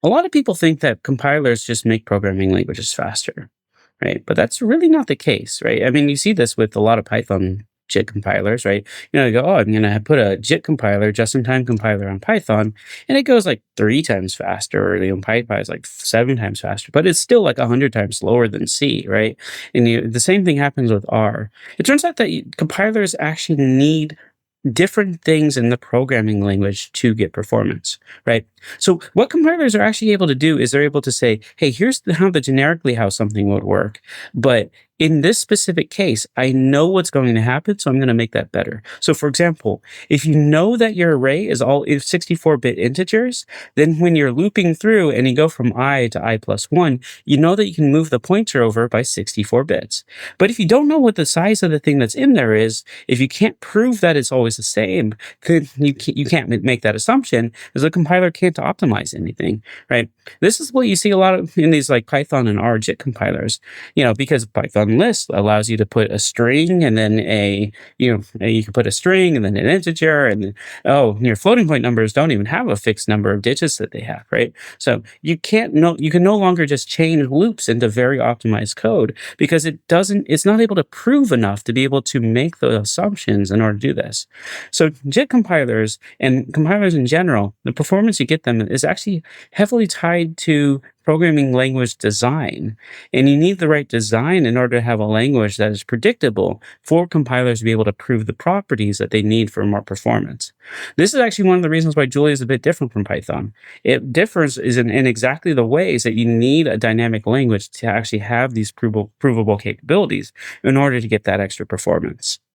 A lot of people think that compilers just make programming languages faster, right? But that's really not the case, right? I mean, you see this with a lot of Python JIT compilers, right? You go, oh, I'm going to put a JIT compiler, just-in-time compiler on Python, and it goes like 3 times faster, or Pypy is like 7 times faster, but it's still like 100 times slower than C, right? And the same thing happens with R. It turns out that compilers actually need different things in the programming language to get performance, right? So what compilers are actually able to do is they're able to say, hey, here's generically how something would work, but in this specific case, I know what's going to happen, so I'm going to make that better. So for example, if you know that your array is all 64-bit integers, then when you're looping through and you go from I to I+1, you know that you can move the pointer over by 64 bits. But if you don't know what the size of the thing that's in there is, if you can't prove that it's always the same, then you can't make that assumption, because the compiler can't optimize anything, right? This is what you see a lot of in these like Python and R JIT compilers, because Python list allows you to put a string and then you can put a string and then an integer, and then, your floating point numbers don't even have a fixed number of digits that they have, right? So you can no longer just change loops into very optimized code, because it's not able to prove enough to be able to make the assumptions in order to do this. So JIT compilers and compilers in general, the performance you get them is actually heavily tied to programming language design. And you need the right design in order to have a language that is predictable for compilers to be able to prove the properties that they need for more performance. This is actually one of the reasons why Julia is a bit different from Python. It differs is in exactly the ways that you need a dynamic language to actually have these provable capabilities in order to get that extra performance.